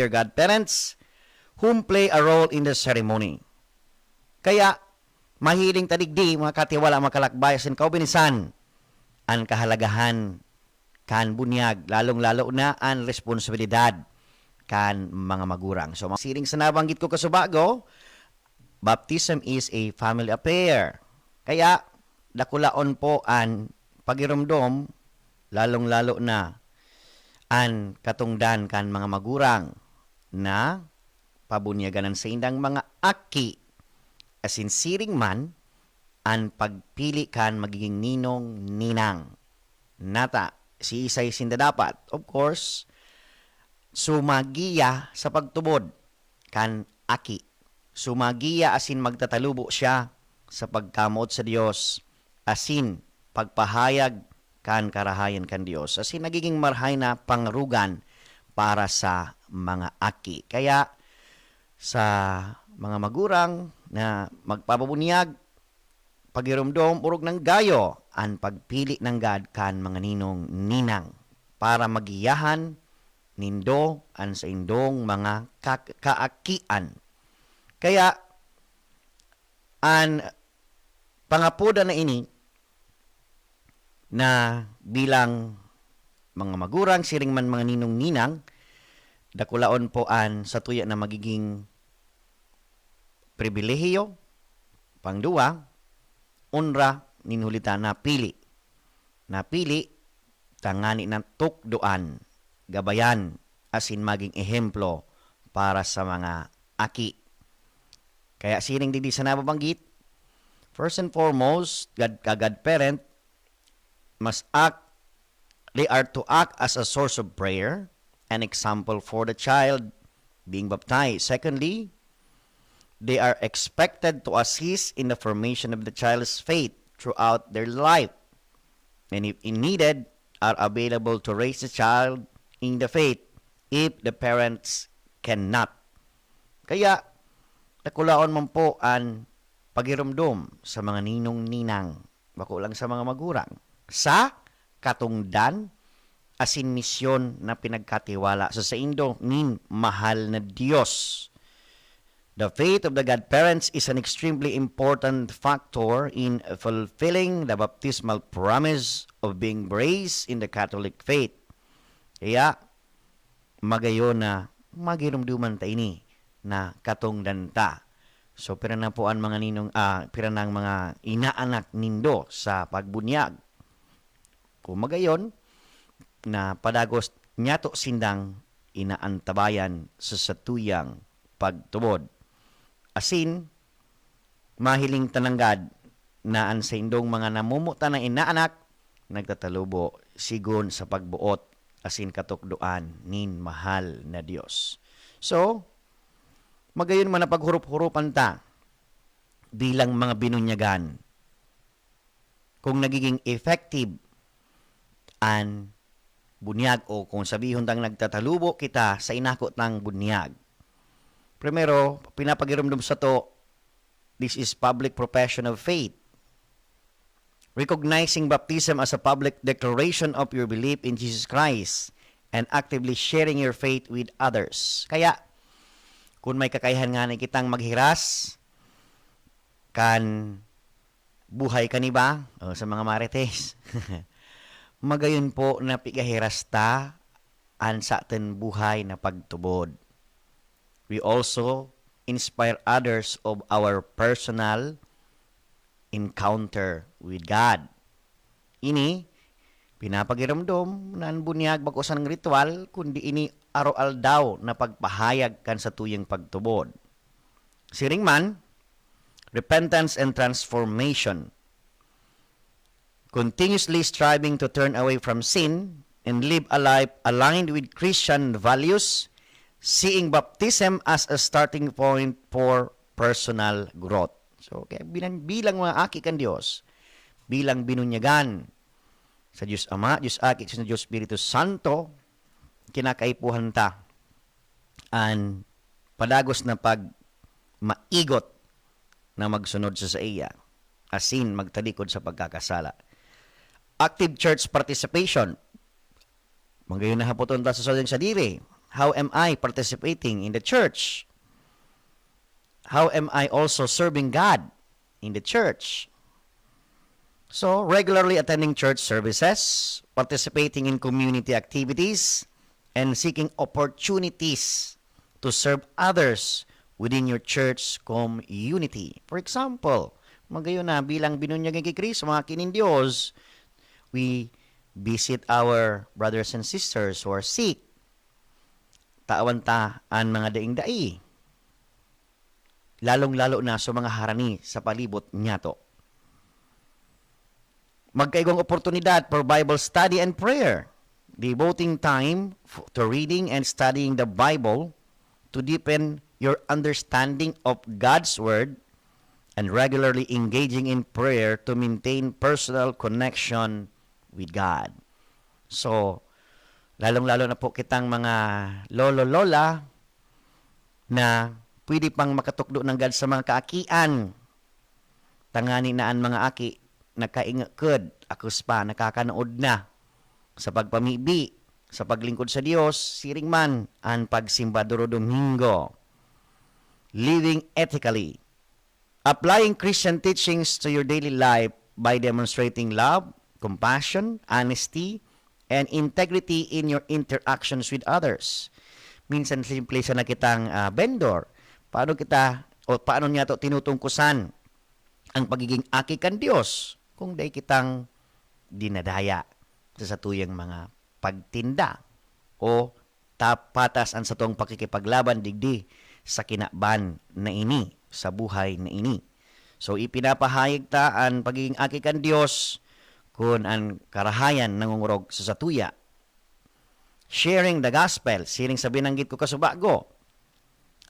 Dear godparents, whom play a role in the ceremony. Kaya, mahiling tadigdi, mga katiwala, mga kalakbayasin, kaubinisan, ang kahalagahan kan bunyag, lalong-lalo na ang responsibilidad kan mga magurang. So, siring sa nabanggit ko kasubago, baptism is a family affair. Kaya, dakulaon po ang pagirumdom, lalong-lalo na ang katungdan kan mga magurang na pabunyagan sa indang mga aki asin siring man ang pagpili kan magiging ninong ninang nata si isay sinda dapat of course sumagiya sa pagtubod kan aki sumagiya asin magtatalubo siya sa pagkamot sa Dios asin pagpahayag kan karahayan kan Dios asin nagiging marhay na pangrugan para sa mga aki. Kaya sa mga magurang na magpapabunyag, pagirumdom, urog ng gayo, ang pagpili ng God kan mga ninong ninang para magiyahan nindo an sa indong mga kaakian. Kaya ang pangapuda na ini na bilang mga magurang, siring man mga ninong ninang, dakulaon po an sa tuya na magiging pribilehiyo, pangduwa, unra, ninulita na pili. Napili, tangani ng tukdoan, gabayan, asin maging ehemplo para sa mga aki. Kaya siring di sa nababanggit, first and foremost, godparent they are to act as a source of prayer, an example for the child being baptized. Secondly, they are expected to assist in the formation of the child's faith throughout their life, and if needed, are available to raise the child in the faith if the parents cannot. Kaya, nakulaon man po ang pagirumdom sa mga ninong-ninang, bako lang sa mga magurang, sa katungdan asin misyon na pinagkatiwala sa indo nin mahal na Dios. The faith of the godparents is an extremely important factor in fulfilling the baptismal promise of being raised in the Catholic faith. Kaya, magayon na magirumduman ta ini na katungdan ta. So, pira na po ang mga ninong, pira ng mga inaanak nindo sa pagbunyag. Kung magayon, na padagos nyato sindang inaantabayan sa satuyang pagtubod. Asin, mahiling tananggad na ang sa indong mga namumuta na inaanak, nagtatalubo sigon sa pagbuot asin katukduan nin mahal na Dios. So, magayon man na paghurup-hurupan ta bilang mga binunyagan kung nagiging effective an bunyag o kung sabihon tang nagtatalubo kita sa inakot ng bunyag. Primero, pinapagirumdum sa to, this is public profession of faith. Recognizing baptism as a public declaration of your belief in Jesus Christ and actively sharing your faith with others. Kaya, kung may kakayahan nga na kitang maghiras, kan buhay kaniba, o sa mga marites, magayon po na pigahirasta an sa atin buhay na pagtubod. We also inspire others of our personal encounter with God. Ini, pinapagiramdom na ang bunyag bagusan ng ritual, kundi ini araw daw na pagpahayag kan sa tuyang pagtubod. Siring man, repentance and transformation. Continuously striving to turn away from sin and live a life aligned with Christian values, seeing baptism as a starting point for personal growth. So, kaya bilang mga aki kan Diyos, bilang binunyagan sa Diyos Ama, Diyos Aki, sa Diyos Espiritu Santo, kinakaipuhan ta ang padagos na pag maigot na magsunod sa iya, asin magtalikod sa pagkakasala. Active church participation. Magayon na hapoton ta sa sodyang sadiri. How am I participating in the church? How am I also serving God in the church? So, regularly attending church services, participating in community activities, and seeking opportunities to serve others within your church community. For example, magayon na bilang binunyag kay Kristo, mga kinin Diyos, we visit our brothers and sisters who are sick. Tawan ta ang mga daing-dai. Lalong-lalo na sa mga harani sa palibot niya to. Magkaigong oportunidad for Bible study and prayer. Devoting time to reading and studying the Bible to deepen your understanding of God's Word and regularly engaging in prayer to maintain personal connection with God. So, lalong-lalo na po kitang mga lolo-lola na pwede pang makatukdo ng God sa mga kaakian. Tangani na ang mga aki, nakaingakod, akus pa, nakakanood na sa pagpamibi, sa paglingkod sa Diyos, siring man ang pagsimba duro Domingo. Living ethically. Applying Christian teachings to your daily life by demonstrating love, compassion, honesty, and integrity in your interactions with others. Minsan simple sa nakitang vendor. Paano niya to tinutungkusan ang pagiging aki kan Diyos kung day kitang dinadaya sa tuyang mga pagtinda o tapatas ang satong pakikipaglaban digdi sa kinaban na ini, sa buhay na ini. So ipinapahayag ta ang pagiging aki kan Diyos kung ang karahayan nangungurog sa satuya. Sharing the gospel, siring sa binanggit ko kasubago.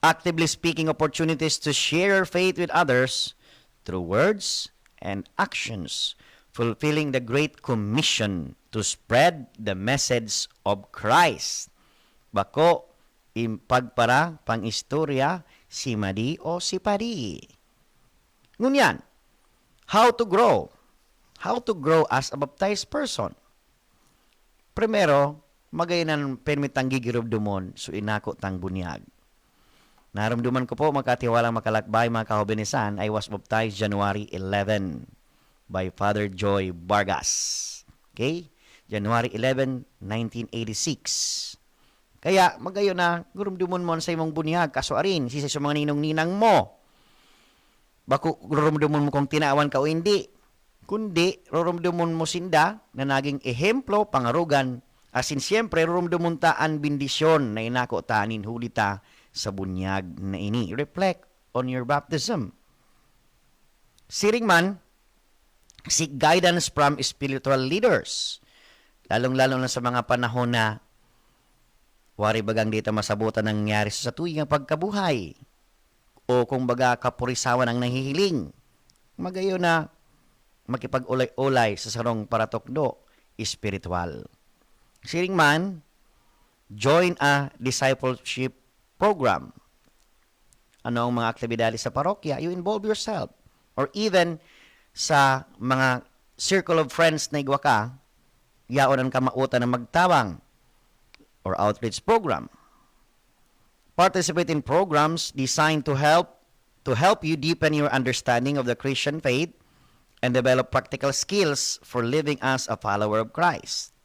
Actively speaking opportunities to share your faith with others through words and actions, fulfilling the Great Commission to spread the message of Christ. Bako, impagpara, pang-istorya, si Madi o si Pari. Ngunyan, how to grow? How to grow as a baptized person? Primero, magayon permitang gigirubdumon so inako tang bunyag. Naramduman ko po makatiwalang makalakbay mga kahobenisan. I was baptized January 11 by Father Joy Vargas. Okay? January 11, 1986. Kaya magayon na gurumdumon mo sa imong bunyag kaso arin sisa sa mga ninong-ninang mo. Bako gurumdumon mo kung tinawan ka o hindi. Kundi gurumdumon mo sinda na naging ehemplo pangarugan asin siyempre gurumdumon ta ang bendisyon na inako ta ninhuli ta sa bunyag na ini. Reflect on your baptism. Siring man, seek guidance from spiritual leaders. Lalong-lalo na sa mga panahon na wari bagang dito masabutan ang nangyari sa tuwing pagkabuhay o kung baga kapurisawan ang nahihiling. Magayon na makipag-ulay-ulay sa sarong paratokdo espiritual. Siring man, join a discipleship program. Ano ang mga aktibidades sa parokya? You involve yourself. Or even sa mga circle of friends na igwa ka, yaon ang kamautan na magtawang or outreach program. Participate in programs designed to help you deepen your understanding of the Christian faith and develop practical skills for living as a follower of Christ.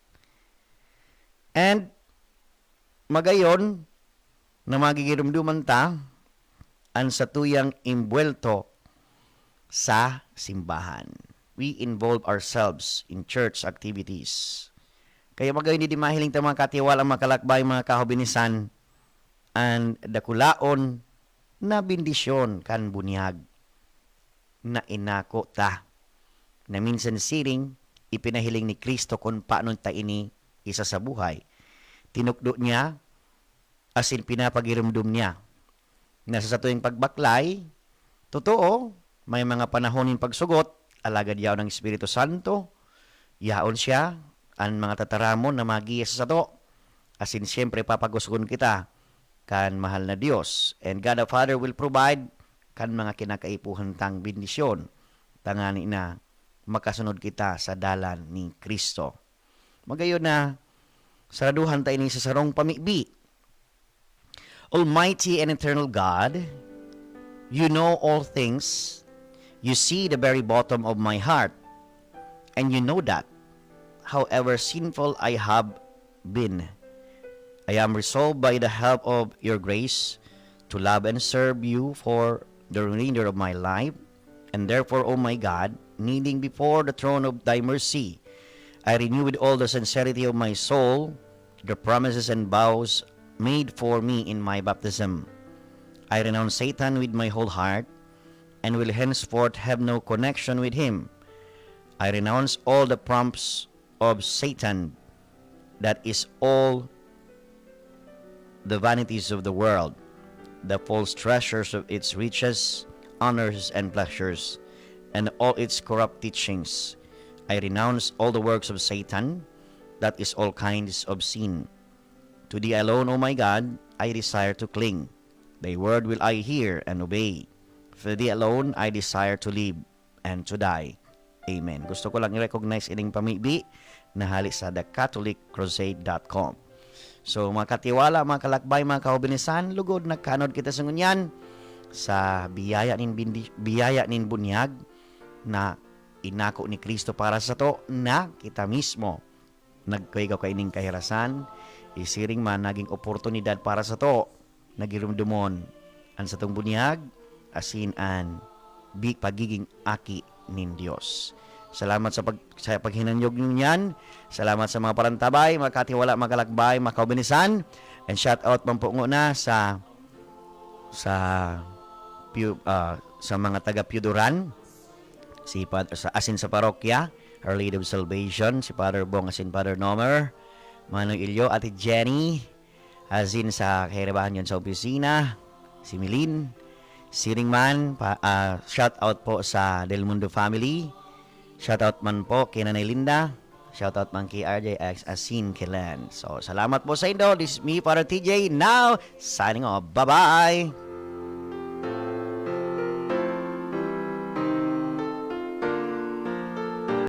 And magayon na magigirumduman ta ang satuyang imbuelto sa simbahan. We involve ourselves in church activities. Kaya magayon di mahiling ta mga katiwala makalakbay mga kahobinisan and dakulaon na bendisyon kan bunyag na inako ta na minsan siring ipinahiling ni Kristo kung paano ta ini isa sa buhay. Tinukdo niya asin pinapagirumdum niya na sa tuwing pagbaklay, totoo, may mga panahonin pagsugot, alagad yaw ng Espiritu Santo, yaon siya, ang mga tataramon na magiya sa sato, asin siyempre papagusgon kita, kan mahal na Diyos. And God the Father will provide kan mga kinakaipuhan tang bendisyon, tangani na makasunod kita sa dalan ni Kristo. Magayon na, saraduhan tayo ni sa sarong pamibi, Almighty and eternal God, you know all things. You see the very bottom of my heart, and you know that, however sinful I have been, I am resolved by the help of your grace to love and serve you for the remainder of my life. And therefore, O my God, kneeling before the throne of thy mercy, I renew with all the sincerity of my soul the promises and vows made for me in my baptism. I renounce Satan with my whole heart, and will henceforth have no connection with him. I renounce all the prompts of Satan, that is all the vanities of the world, the false treasures of its riches, honors, and pleasures, and all its corrupt teachings. I renounce all the works of Satan, that is all kinds of sin. To thee alone, O my God, I desire to cling. Thy word will I hear and obey. For thee alone I desire to live and to die. Amen. Gusto ko lang i-recognize ining pamibi na hali sa thecatholicrusade.com. So mga katiwala, mga kalakbay, mga kahubinisan, lugod nagkanod kita sa ngunyan sa biyaya nin bunyag na inako ni Kristo para sa to na kita mismo nagkaigaw kaining kahirasan, isiring man naging oportunidad para sa to nagirumdumon ang sa tong bunyag asin an pagiging aki nin Dios. Salamat sa paghinanyog niyo niyan. Salamat sa mga parantabay, mga katiwala, mga kalakbay, mga kaubinisan. And shout out man po na sa mga taga Piuduran, si Father sa asin sa parokya, Our Lady of Salvation, si Father Bong asin Father Nomer, Manong Ilyo, Ate Jenny, asin sa kahirabahan yun sa opisina, si Milin, si Ringman, shout out po sa Del Mundo family. Shoutout man po kay Nanay Linda. Shoutout man kay RJX Asin Kilan. So, salamat po sa inyo. This is me, Father TJ. Now, signing off. Bye-bye!